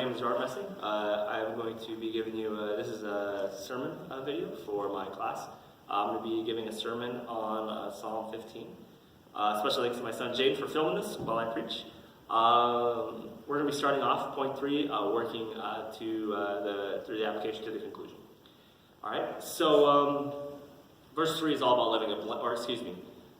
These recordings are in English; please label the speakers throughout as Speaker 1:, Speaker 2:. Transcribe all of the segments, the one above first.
Speaker 1: name is Art Messing. I'm going to be giving you, this is a sermon video for my class. I'm going to be giving a sermon on Psalm 15. Special thanks to my son Jade for filming this while I preach. We're going to be starting off point 3, working through the application to the conclusion. All right, so verse 3 is all about living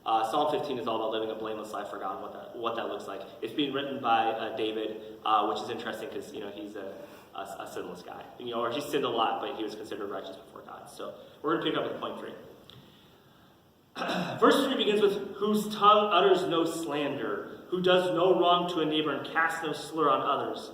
Speaker 1: Psalm 15 is all about living a blameless life for God, and what that looks like. It's being written by David, which is interesting because he's a sinless guy, or he sinned a lot, but he was considered righteous before God. So we're going to pick up with point 3. Verse 3 begins with, "Whose tongue utters no slander, who does no wrong to a neighbor and casts no slur on others."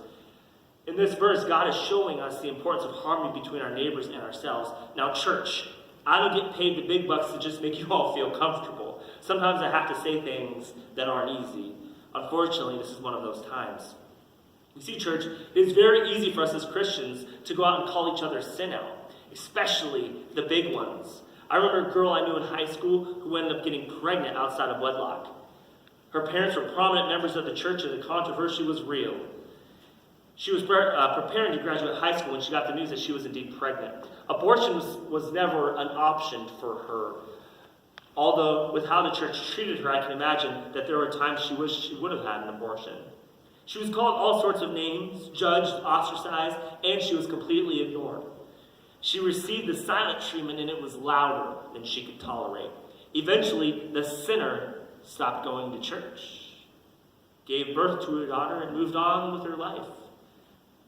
Speaker 1: In this verse, God is showing us the importance of harmony between our neighbors and ourselves. Now, church, I don't get paid the big bucks to just make you all feel comfortable. Sometimes I have to say things that aren't easy. Unfortunately, this is one of those times. You see, church, it is very easy for us as Christians to go out and call each other's sin out, especially the big ones. I remember a girl I knew in high school who ended up getting pregnant outside of wedlock. Her parents were prominent members of the church and the controversy was real. She was preparing to graduate high school when she got the news that she was indeed pregnant. Abortion was never an option for her. Although, with how the church treated her, I can imagine that there were times she wished she would have had an abortion. She was called all sorts of names, judged, ostracized, and she was completely ignored. She received the silent treatment, and it was louder than she could tolerate. Eventually, the sinner stopped going to church, gave birth to her daughter, and moved on with her life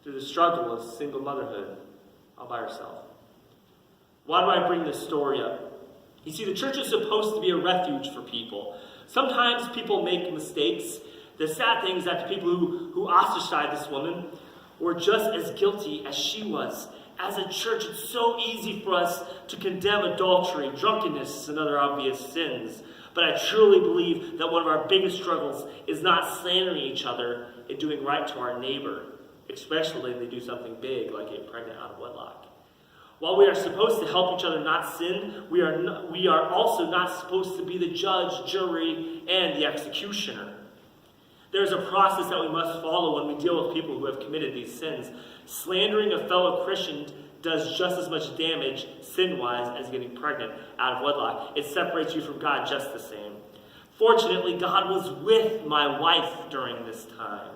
Speaker 1: through the struggle of single motherhood all by herself. Why do I bring this story up? You see, the church is supposed to be a refuge for people. Sometimes people make mistakes. The sad thing is that the people who ostracized this woman were just as guilty as she was. As a church, it's so easy for us to condemn adultery, drunkenness, and other obvious sins. But I truly believe that one of our biggest struggles is not slandering each other and doing right to our neighbor, especially if they do something big like get pregnant out of wedlock. While we are supposed to help each other not sin, we are also not supposed to be the judge, jury, and the executioner. There is a process that we must follow when we deal with people who have committed these sins. Slandering a fellow Christian does just as much damage, sin-wise, as getting pregnant out of wedlock. It separates you from God just the same. Fortunately, God was with my wife during this time.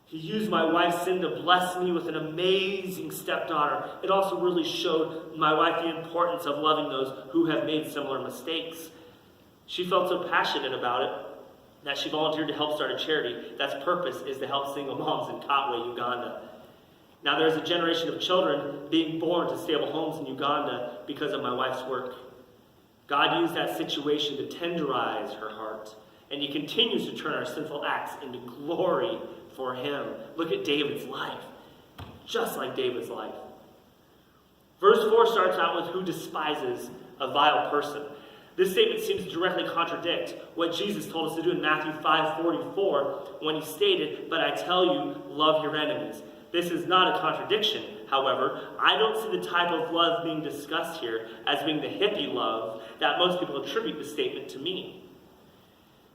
Speaker 1: He used my wife's sin to bless me with an amazing stepdaughter. It also really showed my wife the importance of loving those who have made similar mistakes. She felt so passionate about it that she volunteered to help start a charity that's purpose is to help single moms in Katwe, Uganda. Now there's a generation of children being born to stable homes in Uganda because of my wife's work. God used that situation to tenderize her heart, and he continues to turn our sinful acts into glory for him. Look at David's life, just like David's life. Verse 4 starts out with who despises a vile person. This statement seems to directly contradict what Jesus told us to do in Matthew 5:44 when he stated, "But I tell you, love your enemies." This is not a contradiction, however. I don't see the type of love being discussed here as being the hippie love that most people attribute the statement to mean.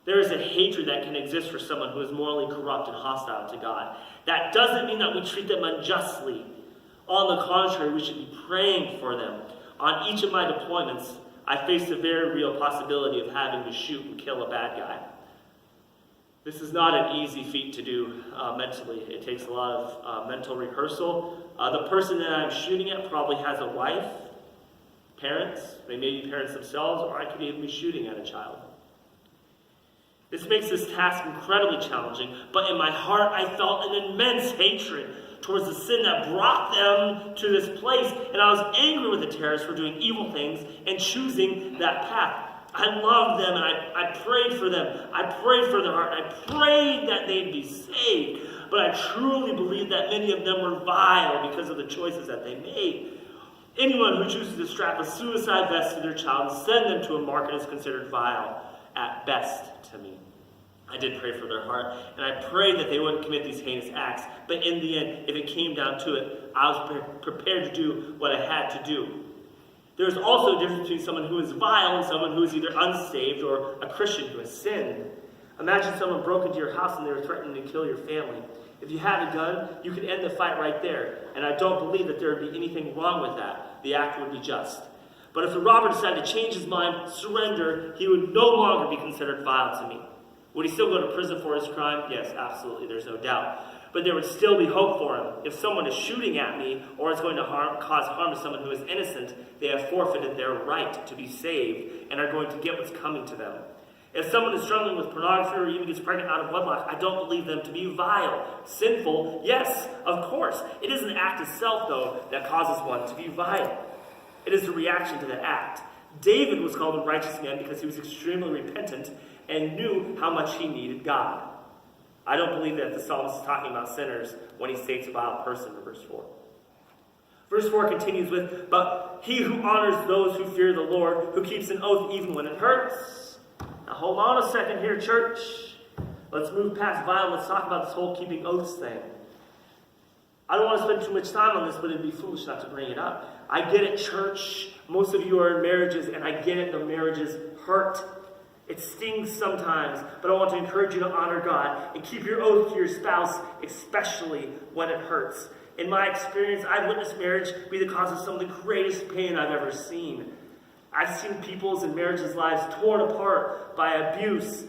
Speaker 1: There is a hatred that can exist for someone who is morally corrupt and hostile to God. That doesn't mean that we treat them unjustly. On the contrary, we should be praying for them. On each of my deployments, I faced a very real possibility of having to shoot and kill a bad guy. This is not an easy feat to do mentally. It takes a lot of mental rehearsal. The person that I'm shooting at probably has a wife, parents, they may be parents themselves, or I could even be shooting at a child. This makes this task incredibly challenging, but in my heart I felt an immense hatred towards the sin that brought them to this place, and I was angry with the terrorists for doing evil things and choosing that path. I loved them, and I prayed for them. I prayed for their heart. I prayed that they'd be saved, but I truly believe that many of them were vile because of the choices that they made. Anyone who chooses to strap a suicide vest to their child and send them to a market is considered vile at best to me. I did pray for their heart, and I prayed that they wouldn't commit these heinous acts. But in the end, if it came down to it, I was prepared to do what I had to do. There's also a difference between someone who is vile and someone who is either unsaved or a Christian who has sinned. Imagine someone broke into your house and they were threatening to kill your family. If you had a gun, you could end the fight right there. And I don't believe that there would be anything wrong with that. The act would be just. But if the robber decided to change his mind, surrender, he would no longer be considered vile to me. Would he still go to prison for his crime? Yes, absolutely, there's no doubt. But there would still be hope for him. If someone is shooting at me or is going to cause harm to someone who is innocent, they have forfeited their right to be saved and are going to get what's coming to them. If someone is struggling with pornography or even gets pregnant out of wedlock, I don't believe them to be vile. Sinful, yes, of course. It is an act itself, though, that causes one to be vile. It is the reaction to the act. David was called a righteous man because he was extremely repentant and knew how much he needed God. I don't believe that the psalmist is talking about sinners when he states a vile person in verse 4. Verse 4 continues with, but he who honors those who fear the Lord, who keeps an oath even when it hurts. Now hold on a second here, church. Let's move past violence. Let's talk about this whole keeping oaths thing. I don't want to spend too much time on this, but it'd be foolish not to bring it up. I get it, church. Most of you are in marriages, and I get it, the marriages hurt. It stings sometimes, but I want to encourage you to honor God and keep your oath to your spouse, especially when it hurts. In my experience, I've witnessed marriage be the cause of some of the greatest pain I've ever seen. I've seen people's and marriages' lives torn apart by abuse,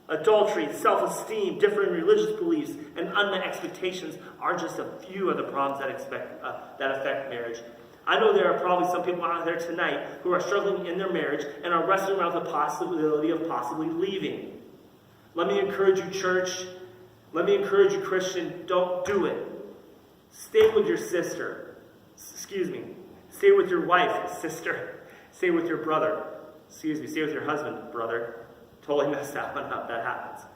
Speaker 1: adultery, self-esteem, differing religious beliefs, and unmet expectations are just a few of the problems that affect marriage. I know there are probably some people out there tonight who are struggling in their marriage and are wrestling around with the possibility of possibly leaving. Let me encourage you, church. Let me encourage you, Christian. Don't do it. Stay with your sister. Stay with your wife, sister. Stay with your brother. Stay with your husband, brother. Totally messed that one up. That happens.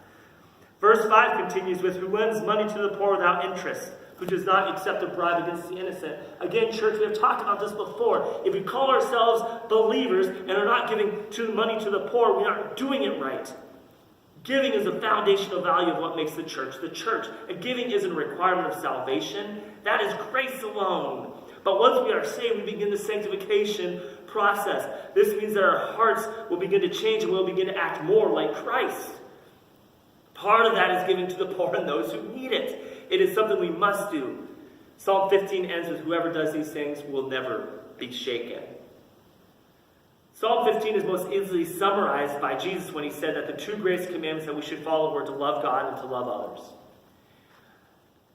Speaker 1: Verse 5 continues with, who lends money to the poor without interest, who does not accept a bribe against the innocent. Again, church, we have talked about this before. If we call ourselves believers and are not giving money to the poor, we aren't doing it right. Giving is a foundational value of what makes the church the church. And giving isn't a requirement of salvation. That is grace alone. But once we are saved, we begin the sanctification process. This means that our hearts will begin to change and we'll begin to act more like Christ. Part of that is giving to the poor and those who need it. It is something we must do. Psalm 15 ends with, whoever does these things will never be shaken. Psalm 15 is most easily summarized by Jesus when he said that the two greatest commandments that we should follow were to love God and to love others.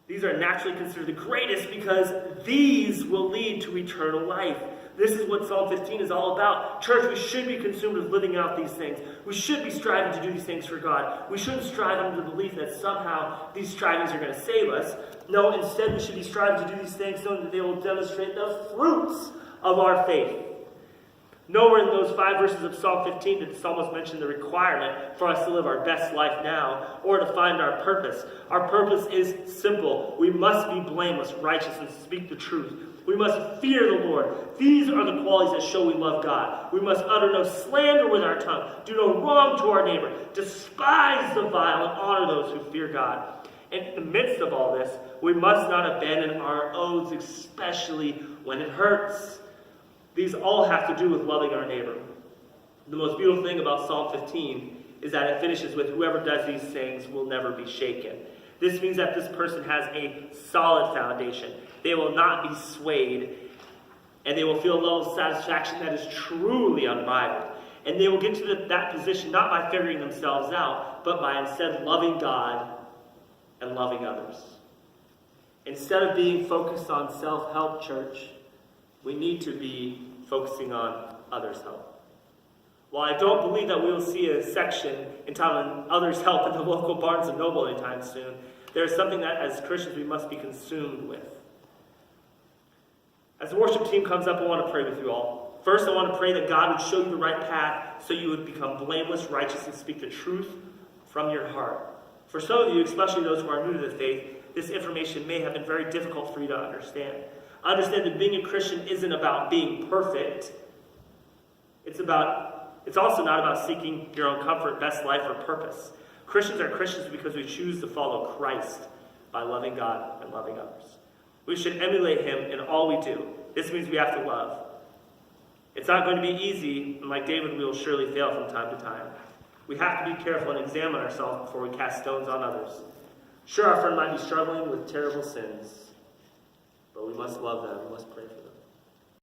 Speaker 1: These are naturally considered the greatest because these will lead to eternal life. This is what Psalm 15 is all about. Church, we should be consumed with living out these things. We should be striving to do these things for God. We shouldn't strive under the belief that somehow these strivings are going to save us. No, instead we should be striving to do these things so that they will demonstrate the fruits of our faith. Nowhere in those 5 verses of Psalm 15 did the psalmist mention the requirement for us to live our best life now or to find our purpose. Our purpose is simple. We must be blameless, righteous, and speak the truth. We must fear the Lord. These are the qualities that show we love God. We must utter no slander with our tongue, do no wrong to our neighbor, despise the vile, and honor those who fear God. And in the midst of all this, we must not abandon our oaths, especially when it hurts. These all have to do with loving our neighbor. The most beautiful thing about Psalm 15 is that it finishes with, whoever does these things will never be shaken. This means that this person has a solid foundation. They will not be swayed, and they will feel a level of satisfaction that is truly unrivaled. And they will get to that position not by figuring themselves out, but by instead loving God and loving others. Instead of being focused on self-help, church, we need to be focusing on others' help. While I don't believe that we will see a section entitled Others' Help in the local Barnes & Noble anytime soon, there is something that as Christians we must be consumed with. As the worship team comes up, I want to pray with you all. First, I want to pray that God would show you the right path so you would become blameless, righteous, and speak the truth from your heart. For some of you, especially those who are new to the faith, this information may have been very difficult for you to understand. Understand that being a Christian isn't about being perfect. It's also not about seeking your own comfort, best life, or purpose. Christians are Christians because we choose to follow Christ by loving God and loving others. We should emulate him in all we do. This means we have to love. It's not going to be easy, and like David, we will surely fail from time to time. We have to be careful and examine ourselves before we cast stones on others. Sure, our friend might be struggling with terrible sins, but we must love them. We must pray for them.